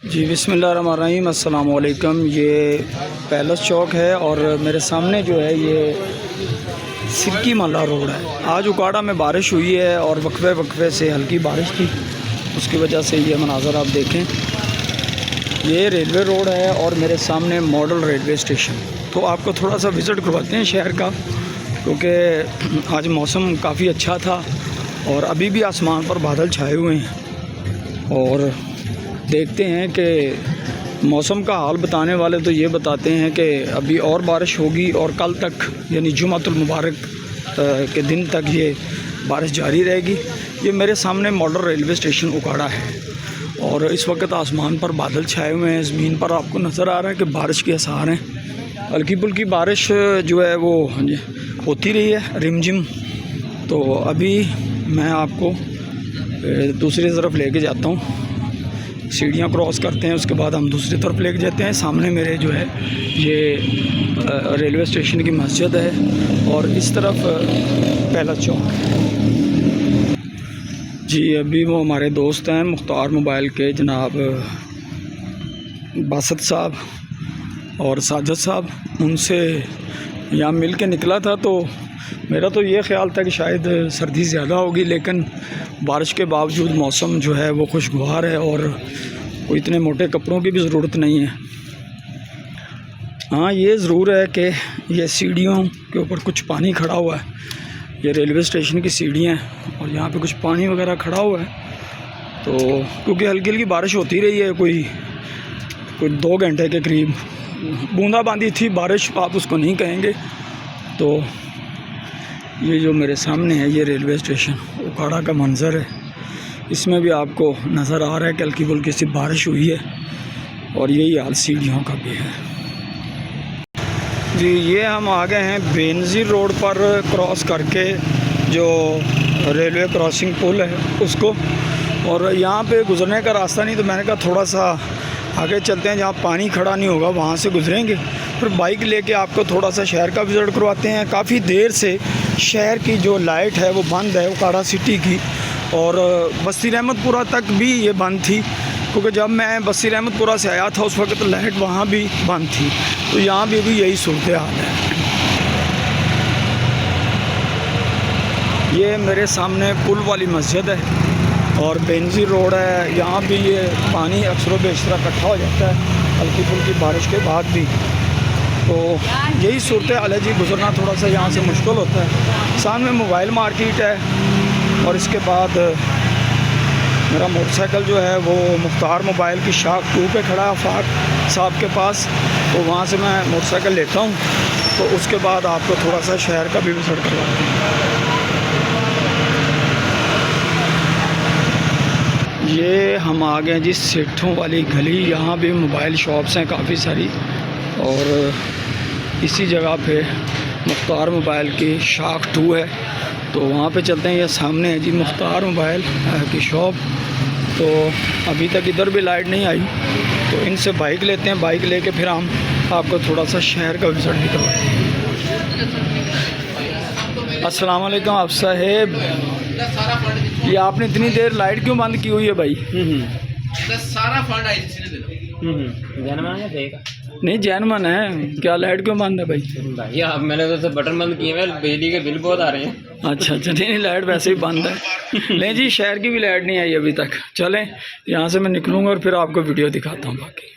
जी बिस्मिल्लाहिर्रहमानिर्रहीम, अस्सलाम वालेकुम। ये पैलेस चौक है और मेरे सामने जो है ये सिरकी माला रोड है। आज उकाड़ा में बारिश हुई है और वक्फे वक्फे से हल्की बारिश थी, उसकी वजह से ये मनाज़र आप देखें। ये रेलवे रोड है और मेरे सामने मॉडल रेलवे स्टेशन। तो आपको थोड़ा सा विज़िट करवाते हैं शहर का, क्योंकि आज मौसम काफ़ी अच्छा था और अभी भी आसमान पर बादल छाए हुए हैं। और देखते हैं कि मौसम का हाल बताने वाले तो ये बताते हैं कि अभी और बारिश होगी और कल तक यानी जुमातुल मुबारक के दिन तक ये बारिश जारी रहेगी। ये मेरे सामने मॉडल रेलवे स्टेशन उकाड़ा है और इस वक्त आसमान पर बादल छाए हुए हैं। ज़मीन पर आपको नज़र आ रहा है कि बारिश के आसार हैं। हल्की फुल्की बारिश जो है वो होती रही है रिमझिम। तो अभी मैं आपको दूसरी तरफ लेके जाता हूँ, सीढ़ियाँ क्रॉस करते हैं, उसके बाद हम दूसरी तरफ लेके जाते हैं। सामने मेरे जो है ये रेलवे स्टेशन की मस्जिद है और इस तरफ पैलेस चौक है। जी अभी वो हमारे दोस्त हैं मुख्तार मोबाइल के जनाब बासत साहब और साजिद साहब, उनसे यहाँ मिल के निकला था। तो मेरा तो ये ख़्याल था कि शायद सर्दी ज़्यादा होगी, लेकिन बारिश के बावजूद मौसम जो है वो खुशगवार है और कोई इतने मोटे कपड़ों की भी ज़रूरत नहीं है। हाँ ये ज़रूर है कि ये सीढ़ियों के ऊपर कुछ पानी खड़ा हुआ है। ये रेलवे स्टेशन की सीढ़ियाँ हैं और यहाँ पे कुछ पानी वगैरह खड़ा हुआ है। तो क्योंकि हल्की हल्की बारिश होती रही है, कोई 2 घंटे के करीब बूंदाबांदी थी, बारिश आप उसको नहीं कहेंगे। तो ये जो मेरे सामने है ये रेलवे स्टेशन उकाड़ा का मंज़र है। इसमें भी आपको नज़र आ रहा है कि हल्की फुल्की सी बारिश हुई है और यही हाल सीढ़ियों का भी है। जी ये हम आ गए हैं बेनज़ीर रोड पर क्रॉस करके, जो रेलवे क्रॉसिंग पुल है उसको, और यहाँ पे गुज़रने का रास्ता नहीं, तो मैंने कहा थोड़ा सा आगे चलते हैं, जहाँ पानी खड़ा नहीं होगा वहाँ से गुज़रेंगे। फिर बाइक लेके आपको थोड़ा सा शहर का विज़िट करवाते हैं। काफ़ी देर से शहर की जो लाइट है वो बंद है उकाड़ा सिटी की, और बस्ती रहमतपुरा तक भी ये बंद थी, क्योंकि जब मैं बस्ती रहमतपुरा से आया था उस वक्त लाइट वहाँ भी बंद थी। तो यहाँ भी यही सूरत हाल है। ये मेरे सामने पुल वाली मस्जिद है और बेनज़ीर रोड है। यहाँ भी ये पानी अक्सर बेशतर इकट्ठा हो जाता है हल्की फुल्की बारिश के बाद भी। तो यही सूरत हाल है जी, गुज़रना थोड़ा सा यहाँ से मुश्किल होता है। सामने मोबाइल मार्केट है और इसके बाद मेरा मोटरसाइकिल जो है वो मुख्तार मोबाइल की शाख 2 पे खड़ा है फाक साहब के पास। तो वहाँ से मैं मोटरसाइकिल लेता हूँ, तो उसके बाद आपको थोड़ा सा शहर का भी विज़िट करवाता हूँ। ये हम आ गए जी सेठों वाली गली। यहाँ भी मोबाइल शॉप्स हैं काफ़ी सारी, और इसी जगह पे मुख्तार मोबाइल की शाख 2 है। तो वहाँ पे चलते हैं। ये सामने है जी मुख्तार मोबाइल की शॉप। तो अभी तक इधर भी लाइट नहीं आई, तो इनसे बाइक लेते हैं। बाइक लेके फिर हम आपको थोड़ा सा शहर का विज़िट भी करवाते हैं। अस्सलाम वालेकुम आप साहेब, ये आपने इतनी देर लाइट क्यों बंद की हुई है भाई? सारा फंड आई नहीं जैनमन है, क्या लाइट क्यों बंद है भाई? भाई आप मैंने तो बटन बंद किए हैं, बिजली के बिल बहुत आ रहे हैं। अच्छा नहीं लाइट वैसे ही बंद है। नहीं जी शहर की भी लाइट नहीं आई अभी तक। चलें यहाँ से मैं निकलूँगा और फिर आपको वीडियो दिखाता हूँ बाकी।